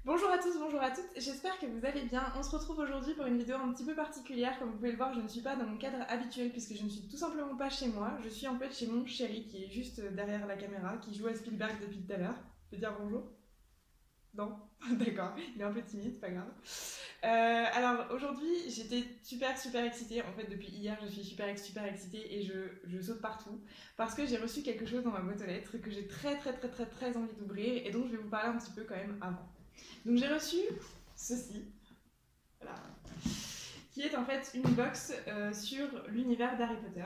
Bonjour à tous, bonjour à toutes, j'espère que vous allez bien. On se retrouve aujourd'hui pour une vidéo un petit peu particulière. Comme vous pouvez le voir, je ne suis pas dans mon cadre habituel puisque je ne suis tout simplement pas chez moi. Je suis en fait chez mon chéri qui est juste derrière la caméra, qui joue à Spielberg depuis tout à l'heure. Je peux dire bonjour? Non? D'accord, il est un peu timide, c'est pas grave. Alors aujourd'hui, j'étais super excitée. En fait, depuis hier, je suis super excitée et je saute partout parce que j'ai reçu quelque chose dans ma boîte aux lettres que j'ai très envie d'ouvrir et dont je vais vous parler un petit peu quand même avant. Donc j'ai reçu ceci, voilà, qui est en fait une box sur l'univers d'Harry Potter.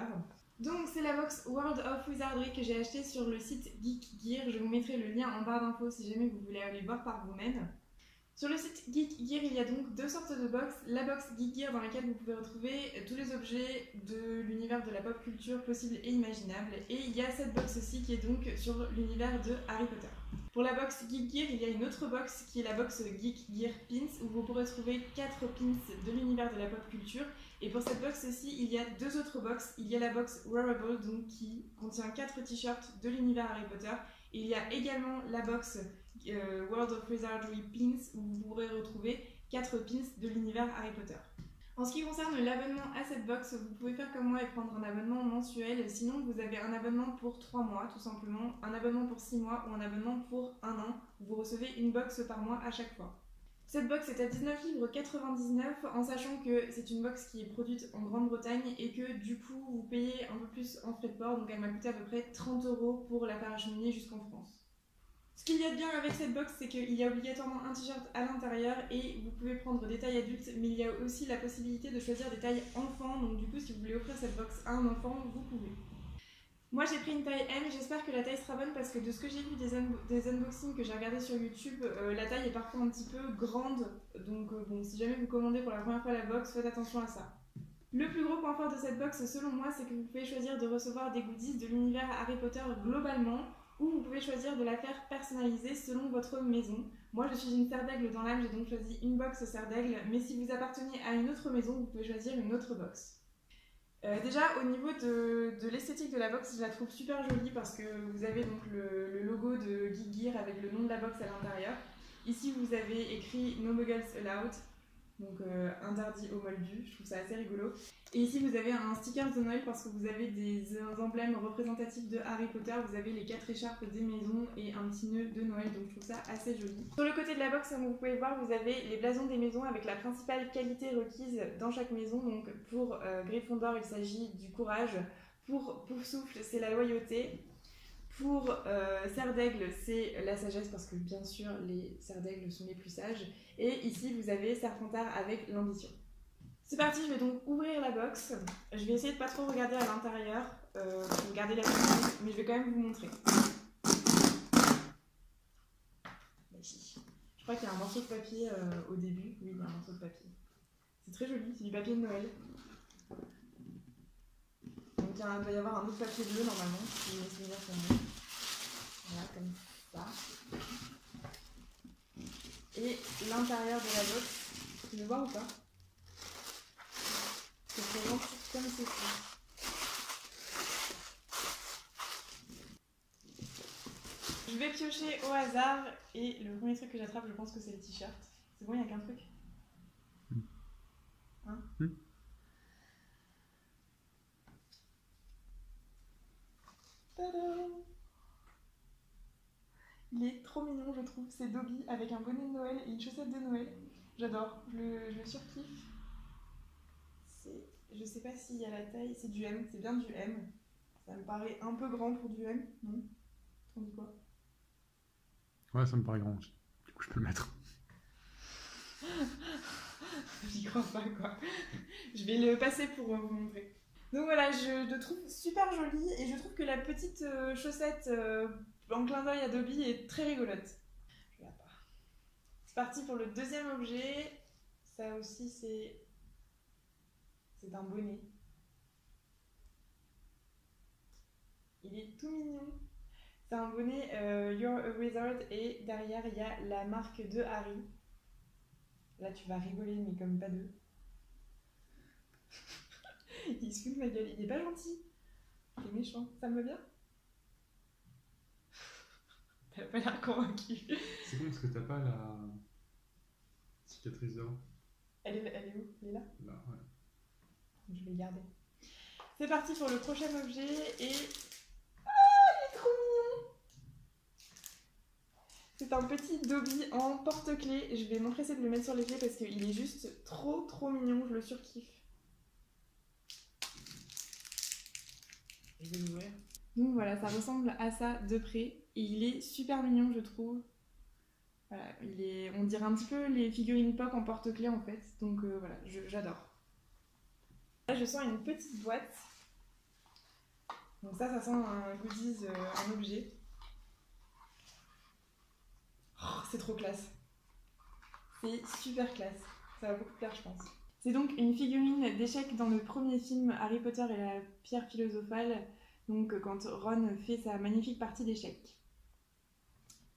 Donc c'est la box World of Wizardry que j'ai achetée sur le site Geek Gear. Je vous mettrai le lien en barre d'infos si jamais vous voulez aller voir par vous-même. Sur le site Geek Gear, il y a donc deux sortes de box. La box Geek Gear dans laquelle vous pouvez retrouver tous les objets de l'univers de la pop culture possible et imaginable. Et il y a cette box aussi qui est donc sur l'univers de Harry Potter. Pour la box Geek Gear, il y a une autre box qui est la box Geek Gear Pins où vous pourrez trouver 4 pins de l'univers de la pop culture. Et pour cette box aussi, il y a deux autres box. Il y a la box Wearable donc, qui contient 4 t-shirts de l'univers Harry Potter. Et il y a également la box World of Wizardry Pins où vous pourrez retrouver 4 pins de l'univers Harry Potter. En ce qui concerne l'abonnement à cette box, vous pouvez faire comme moi et prendre un abonnement mensuel. Sinon, vous avez un abonnement pour 3 mois, tout simplement, un abonnement pour 6 mois ou un abonnement pour 1 an. Vous recevez une box par mois à chaque fois. Cette box est à 19,99 € en sachant que c'est une box qui est produite en Grande-Bretagne et que du coup, vous payez un peu plus en frais de port. Donc elle m'a coûté à peu près 30 € pour la faire acheminer jusqu'en France. Ce qu'il y a de bien avec cette box, c'est qu'il y a obligatoirement un t-shirt à l'intérieur et vous pouvez prendre des tailles adultes, mais il y a aussi la possibilité de choisir des tailles enfants. Donc du coup, si vous voulez offrir cette box à un enfant, vous pouvez. Moi j'ai pris une taille M, j'espère que la taille sera bonne parce que de ce que j'ai vu des unboxings que j'ai regardé sur YouTube, la taille est parfois un petit peu grande. Donc bon, si jamais vous commandez pour la première fois la box, faites attention à ça. Le plus gros point fort de cette box, selon moi, c'est que vous pouvez choisir de recevoir des goodies de l'univers Harry Potter globalement, ou vous pouvez choisir de la faire personnaliser selon votre maison. Moi, je suis une serre d'aigle dans l'âme, j'ai donc choisi une box serre d'aigle, mais si vous appartenez à une autre maison, vous pouvez choisir une autre box. Déjà, au niveau de l'esthétique de la box, je la trouve super jolie parce que vous avez donc le logo de Geek Gear avec le nom de la box à l'intérieur. Ici, vous avez écrit No Muggles Allowed. Donc interdit aux moldus, je trouve ça assez rigolo. Et ici vous avez un sticker de Noël parce que vous avez des emblèmes représentatifs de Harry Potter, vous avez les 4 écharpes des maisons et un petit nœud de Noël, donc je trouve ça assez joli. Sur le côté de la box, comme vous pouvez voir, vous avez les blasons des maisons avec la principale qualité requise dans chaque maison. Donc pour Gryffondor, il s'agit du courage, pour Poufsouffle, c'est la loyauté. Pour Serre d'Aigle, c'est la sagesse parce que bien sûr les Serres d'Aigle sont les plus sages. Et ici vous avez Serpentard avec l'ambition. C'est parti, je vais donc ouvrir la box. Je vais essayer de pas trop regarder à l'intérieur pour garder la surprise, mais je vais quand même vous montrer. Je crois qu'il y a un morceau de papier au début. Oui, il y a un morceau de papier. C'est très joli, c'est du papier de Noël. Donc il doit y avoir un autre papier bleu normalement, si mes souvenirs sont bons. Voilà, comme ça. Et l'intérieur de la box, tu veux voir ou pas? Se présente comme ceci. Je vais piocher au hasard et le premier truc que j'attrape, je pense que c'est le t-shirt. C'est bon, il n'y a qu'un truc? Hein? Tadam! Il est trop mignon, je trouve. C'est Dobby avec un bonnet de Noël et une chaussette de Noël. J'adore, je le surkiffe. Je sais pas s'il y a la taille, c'est du M, c'est bien du M. Ça me paraît un peu grand pour du M, non? On dit quoi? Ouais, ça me paraît grand aussi. Du coup, je peux le mettre. J'y crois pas, quoi. Je vais le passer pour vous montrer. Donc voilà, je le trouve super joli et je trouve que la petite chaussette en clin d'œil à Dobby est très rigolote. Je la pars. C'est parti pour le deuxième objet. Ça aussi, c'est un bonnet. Il est tout mignon. C'est un bonnet You're a Wizard et derrière il y a la marque de Harry. Là tu vas rigoler mais comme pas deux. Il se fout de ma gueule, il est pas gentil. Il est méchant, ça me va bien? T'as pas l'air convaincu. C'est con parce que t'as pas cicatrice d'or. Elle est où? Elle est là? Là, ouais. Je vais le garder. C'est parti pour le prochain objet et... Ah, il est trop mignon! C'est un petit Dobby en porte-clés. Je vais m'empresser de le mettre sur les pieds parce qu'il est juste trop mignon. Je le surkiffe. Je vais l'ouvrir. Donc voilà, ça ressemble à ça de près. Et il est super mignon, je trouve. Voilà, on dirait un petit peu les figurines pop en porte-clés en fait. Donc voilà, j'adore. Là, je sens une petite boîte. Donc ça sent un goodies, un objet. Oh, c'est trop classe. C'est super classe. Ça va beaucoup plaire, je pense. C'est donc une figurine d'échecs dans le premier film Harry Potter et la pierre philosophale. Donc quand Ron fait sa magnifique partie d'échecs.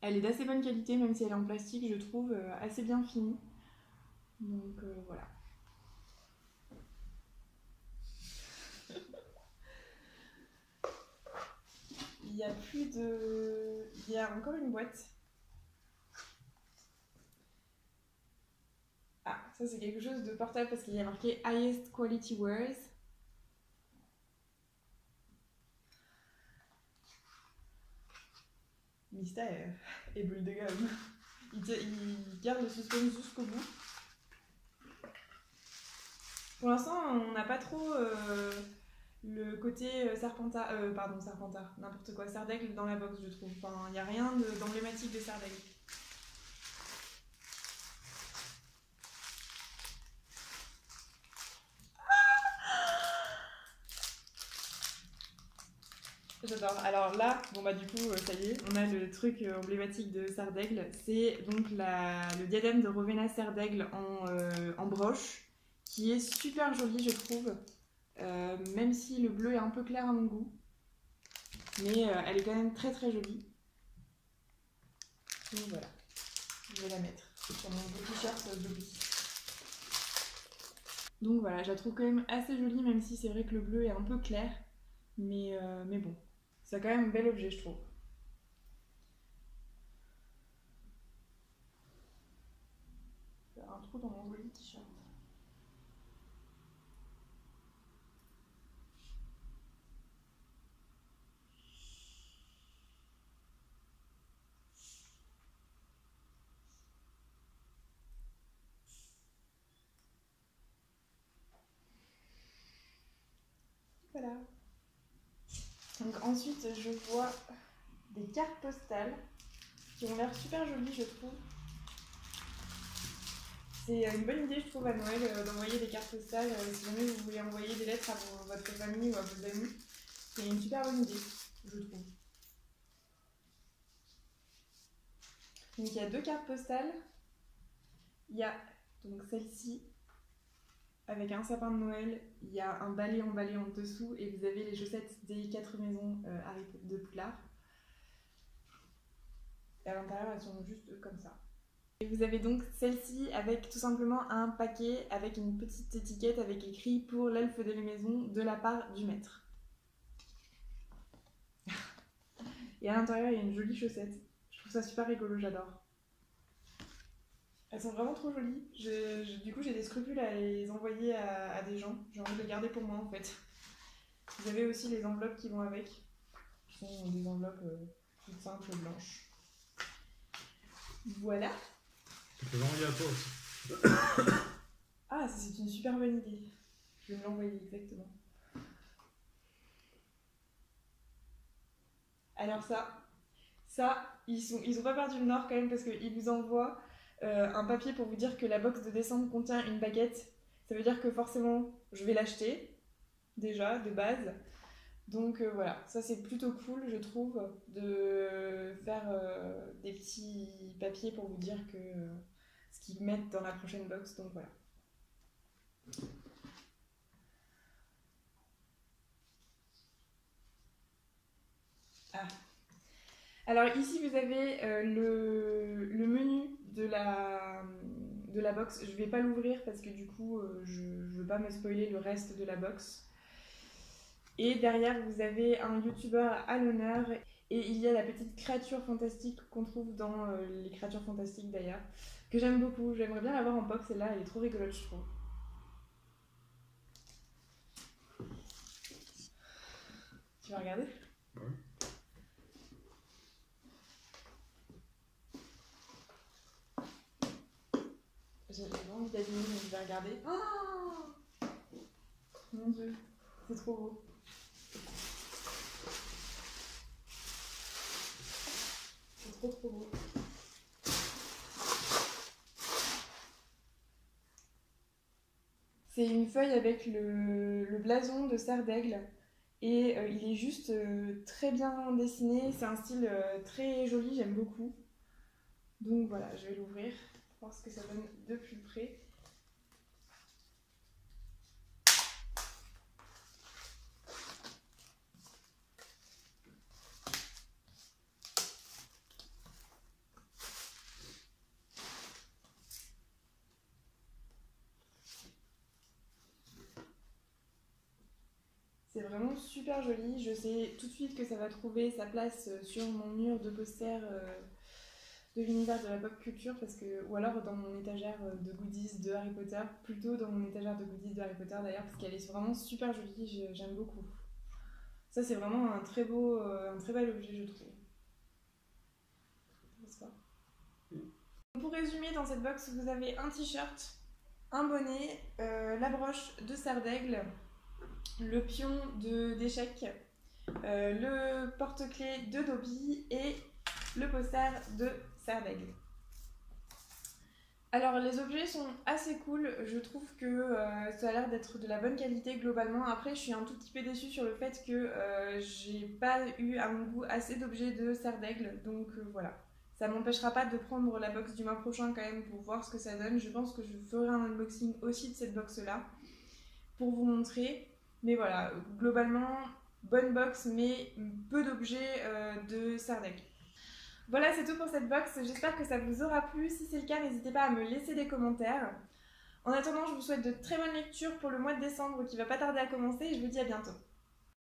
Elle est d'assez bonne qualité, même si elle est en plastique, je trouve assez bien finie. Donc voilà. Il y a plus de... Il y a encore une boîte. Ah, ça c'est quelque chose de portable parce qu'il y a marqué Highest Quality Wears. Mystère et boule de gomme. Il garde le suspense jusqu'au bout. Pour l'instant, on n'a pas trop le côté Serpentard, n'importe quoi, Serdaigle dans la box, je trouve. Enfin, il n'y a rien d'emblématique de Serdaigle. J'adore. Alors là, bon bah du coup, ça y est, on a le truc emblématique de Serdaigle. C'est donc le diadème de Rowena Serdaigle en broche, qui est super joli, je trouve. Même si le bleu est un peu clair à mon goût. Mais elle est quand même très jolie. Donc voilà, je vais la mettre sur mon beau t-shirt Dobby. Donc voilà, je la trouve quand même assez jolie, même si c'est vrai que le bleu est un peu clair. Mais bon. C'est quand même un bel objet, je trouve. Il y a un trou dans mon joli t-shirt. Voilà. Donc ensuite, je vois des cartes postales qui ont l'air super jolies, je trouve. C'est une bonne idée, je trouve, à Noël d'envoyer des cartes postales. Si jamais vous voulez envoyer des lettres à votre famille ou à vos amis, c'est une super bonne idée, je trouve. Donc il y a deux cartes postales. Il y a donc celle-ci avec un sapin de Noël. Il y a un balai emballé en dessous et vous avez les chaussettes des 4 maisons de Poudlard. Et à l'intérieur, elles sont juste comme ça. Et vous avez donc celle-ci avec tout simplement un paquet avec une petite étiquette avec écrit pour l'elfe de la maison de la part du maître. Et à l'intérieur, il y a une jolie chaussette. Je trouve ça super rigolo, j'adore. Elles sont vraiment trop jolies. Du coup, j'ai des scrupules à les envoyer à des gens. J'ai envie de les garder pour moi en fait. Vous avez aussi les enveloppes qui vont avec. Qui sont des enveloppes toutes simples, blanches. Voilà. Tu peux l'envoyer à toi aussi. Ah, ça c'est une super bonne idée. Je vais me l'envoyer exactement. Alors ça, ils ont pas perdu le nord quand même parce qu'ils vous envoient un papier pour vous dire que la box de décembre contient une baguette. Ça veut dire que forcément, je vais l'acheter, déjà, de base. Donc voilà, ça c'est plutôt cool, je trouve, de faire des petits papiers pour vous dire que ce qu'ils mettent dans la prochaine box. Donc voilà. Ah. Alors ici vous avez le menu de la box. Je vais pas l'ouvrir parce que du coup je veux pas me spoiler le reste de la box. Et derrière vous avez un youtubeur à l'honneur et il y a la petite créature fantastique qu'on trouve dans les créatures fantastiques d'ailleurs, que j'aime beaucoup. J'aimerais bien l'avoir en pop, celle-là, elle est trop rigolote, je trouve. Tu vas regarder? Ouais. J'ai vraiment envie d'abîmer, donc je vais regarder. Oh mon dieu, c'est trop beau. C'est trop beau. C'est une feuille avec le blason de Serre d'Aigle. Et il est juste très bien dessiné. C'est un style très joli, j'aime beaucoup. Donc voilà, je vais l'ouvrir, voir ce que ça donne de plus près. C'est vraiment super joli. Je sais tout de suite que ça va trouver sa place sur mon mur de posters de l'univers de la pop culture, parce que, ou alors dans mon étagère de goodies de Harry Potter, plutôt dans mon étagère de goodies de Harry Potter d'ailleurs, parce qu'elle est vraiment super jolie, j'aime beaucoup. Ça c'est vraiment un très bel objet je trouve. N'est-ce pas? Pour résumer, dans cette box vous avez un t-shirt, un bonnet, la broche de Serre d'Aigle, le pion d'échecs, le porte-clés de Dobby et le poster de Serre d'Aigle. Alors les objets sont assez cool, je trouve que ça a l'air d'être de la bonne qualité globalement. Après je suis un tout petit peu déçue sur le fait que j'ai pas eu à mon goût assez d'objets de Serre d'Aigle, donc voilà. Ça m'empêchera pas de prendre la box du mois prochain quand même pour voir ce que ça donne. Je pense que je ferai un unboxing aussi de cette box là pour vous montrer. Mais voilà, globalement, bonne box mais peu d'objets de Serre d'Aigle. Voilà, c'est tout pour cette box. J'espère que ça vous aura plu. Si c'est le cas, n'hésitez pas à me laisser des commentaires. En attendant, je vous souhaite de très bonnes lectures pour le mois de décembre qui va pas tarder à commencer et je vous dis à bientôt.